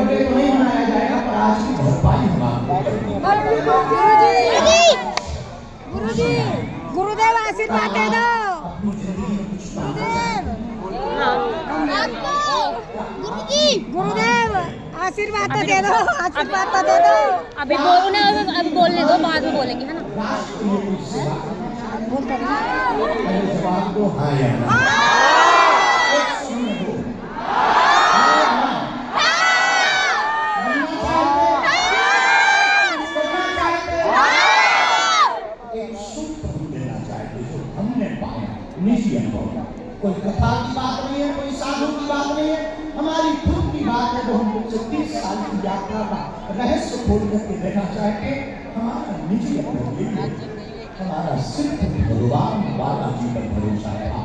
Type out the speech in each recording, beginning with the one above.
Birthday तो नहीं मनाया जाएगा, पर आज की भरपाई हम आपको करेंगे। गुरुजी, गुरुदेव आशीर्वाद दे दो। अपनी जिंदगी में कुछ गुरुदेव, गुरुदेव आशीर्वाद तो दे दो, आशीर्वाद तो दे दो। अभी बोलने, अभी बोलने दो, बाद में बोलेंगे, है ना। जवाब दो हाँ या ना। निजी अनुभव, कोई कथा की बात नहीं है, कोई साधु की बात नहीं है, हमारी खुद की बात है। तो हम 30 साल की यात्रा का रहस्य खोल करके देखना चाहते हैं। हमारा निजी अनुभव ये है, हमारा सिर्फ भगवान बालाजी पर भरोसा था।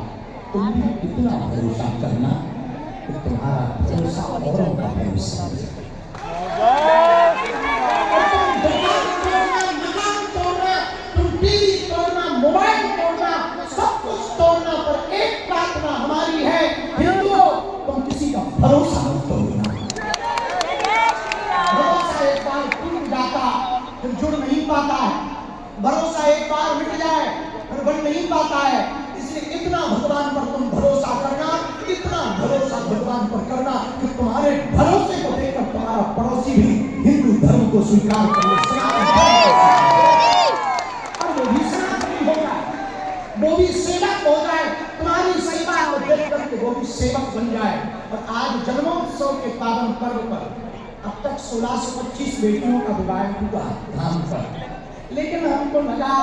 तुम भी इतना भरोसा करना कि तुम्हारा भरोसा औरों का भरोसा है। मोबाइल तोड़ना, सब कुछ तोड़ना, पर एक प्रार्थना हमारी है, हिंदुओं, तुम किसी का भरोसा मत तोड़ना। भरोसा एक बार टूट जाता फिर जुड़ नहीं पाता है, भरोसा एक बार मिट जाए फिर बन नहीं पाता है। इसलिए इतना भगवान पर तुम भरोसा करना, इतना भरोसा भगवान पर करना कि तुम्हारे भरोसे को देखकर तुम्हारा पड़ोसी भी हिंदू धर्म को स्वीकार करे, वो भी सेवक हो जाए, तुम्हारी सेवा को देख करके वो भी सेवक बन जाए। और आज जन्मोत्सव के पावन पर्व पर अब तक 1625 बेटियों का विवाह हुआ धाम पर, लेकिन हमको लगा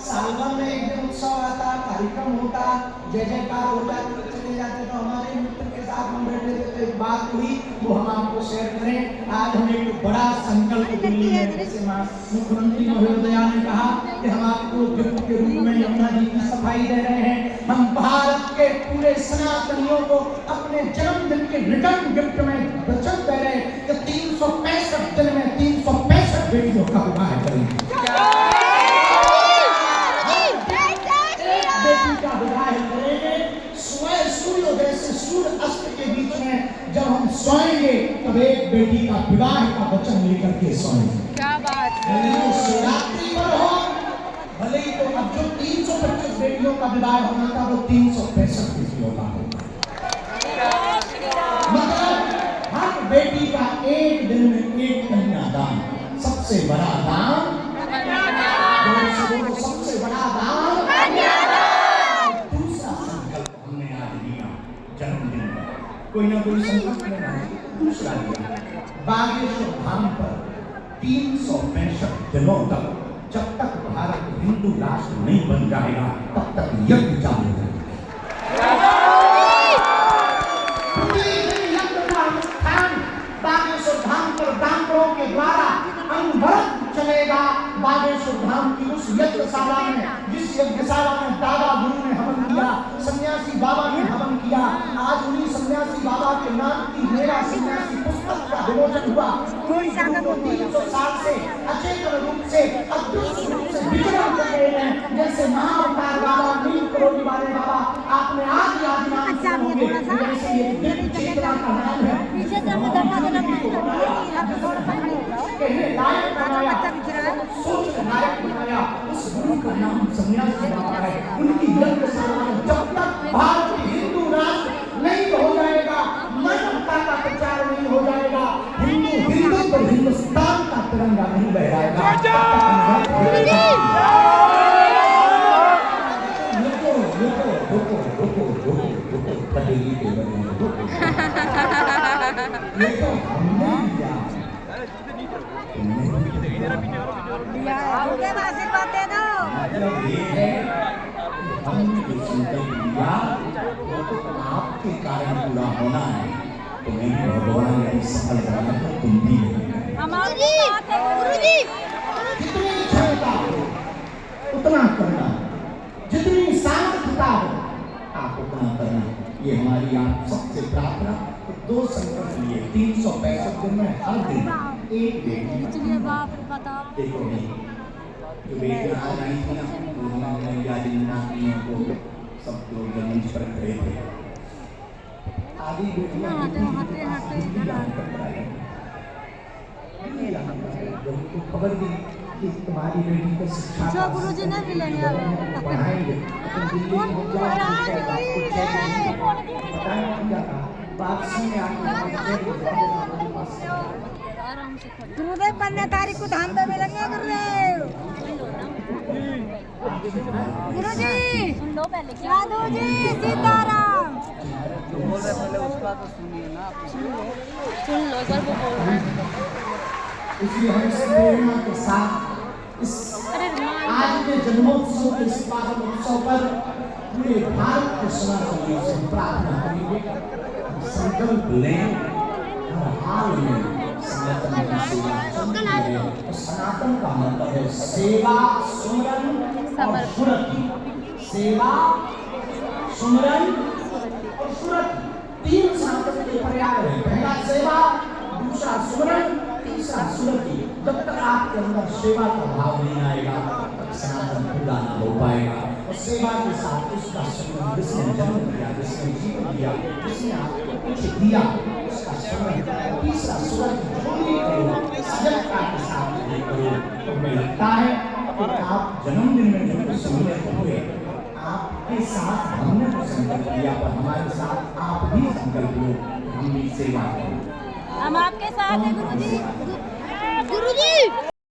साल भर में एक दिन उत्सव आता, कार्यक्रम होता, जय जयकार होता, चले जाते। तो हमारे मित्र के साथ हम बैठे थे, तो एक बात हुई वो हम आपको शेयर करें। आज हम एक बड़ा संकल्प दिल्ली में, जैसे मुख्यमंत्री महोदया ने कहा कि हम आपको गिफ्ट के रूप में यमुना जी की सफाई दे रहे हैं। हम भारत के पूरे सनातनियों को अपने जन्मदिन के रिटर्न गिफ्ट में वचन दे रहे हैं कि 365 दिन में 365 बेटियों का विवाह करेंगे। बेटी का विवाह करेंगे। सूर्योदय से सूर्य अस्त के बीच में जब हम सोएंगे तब एक बेटी का विवाह का वचन लेकर के सोएंगे। क्या बात है। शिवरात्रि पर हो, भले ही तो अब जो 325 बेटियों का विवाह होना था वो 365 बेटियों का होगा। मतलब हर बेटी का एक दिन में एक कन्यादान, सबसे बड़ा दान, सबसे बड़ा दान। दूसरा संकल्प हमने आज लिया जन्मदिन में, कोई ना कोई संकल्प लेना है। दूसरा लिया बागेश्वर धाम पर 365 दिनों तक, जब तक भारत हिंदू राष्ट्र नहीं बन जाएगा तब तक यज्ञ चालू रहेगा। बागेश्वर धाम पर ब्राह्मणों के द्वारा अनवरत चलेगा। बागेश्वर धाम की उस यज्ञशाला में, जिस यज्ञशाला में दादा गुरु ने हवन किया, सन्यासी बाबा ने हवन किया, आज उन्हीं सन्यासी बाबा के नाम की मेरा सन्यासी पुस्तक का विमोचन हुआ। 300 साल से अचेतन रूप से, अदृश्य रूप से विचरण कर रहे हैं। जैसे महाअवतार बाबा, नील करोड़ी वाले बाबा, आपने आज याद नाम सुना होंगे, जैसे ये दिव्य चेतना का नाम है। कहने लायक बनाया, सोच लायक बनाया, उस गुरु का नाम सन्यासी बाबा है। उनकी यज्ञशाला में जब तक भारत हिंदू राष्ट्र नहीं हो जाएगा, मानवता का प्रचार नहीं हो जाएगा, हिंदू हिंदू तो हिंदुस्तान का तिरंगा नहीं लहराएगा। पटेली के बने आशीर्वाद दे दो। आपके कारण पूरा होना है, तो मैं भगवान ने सफल बनाना तो तुम भी जितनी क्षमता हो उतना करना, जितनी सामर्थ्यता हो आप उतना करना। ये हमारी आप सबसे प्रार्थना। तो 2 संकल्प लिए 365 दिन में हर दिन एक बेटी। देखो नहीं जो बेटियां आ रही थी ना, को सब लोग मंच पर खड़े थे। आधी बेटियां लोगों को खबर दी कि तुम्हारी बेटी को शिक्षा अच्छा, गुरुजी ने भी लेंगे अब। पढ़ाएंगे तुम दिल्ली पहुंच जाओ, बताया क्या था बात सुन आराम से खड़े। गुरुदेव 15 तारीख को धाम पे मिलेंगे गुरुदेव। गुरुजी सुन लो पहले क्या साधु जी सीताराम। सुन लो एक बार वो बोल रहा है। इसलिए हम इस प्रेरणा के साथ इस अरे रुमाल आज के जन्मोत्सव के इस पावन उत्सव पर पूरे भारत के समाज से प्रार्थना करेंगे, संकल्प लें हर हाल में सनातन की सेवा करनी है। तो सनातन का मतलब है सेवा, सुमरन और सुरति। सेवा, सुमरन और सुरति, तीन सनातन के पर्याय हैं। पहला सेवा, दूसरा सुमरन, तीसरा सुरति। जब तक आपके अंदर सेवा का भाव नहीं आएगा तब तक सनातन पूरा न हो पाएगा। और सेवा के साथ उसका संबंध, जिसने जन्म दिया, जिसने जीवन दिया, जिसने आपको कुछ दिया, उसका संबंध। तीसरा सुरति, जो भी करो सजगता के साथ ये करो। तो हमें लगता है कि आप जन्मदिन में जो कुछ सम्मिलित हुए, आपके साथ हमने तो संकल्प किया, पर हमारे साथ आप भी संकल्प लो, हम भी सेवा करें। हम आपके साथ हैं गुरुजी। गुरुजी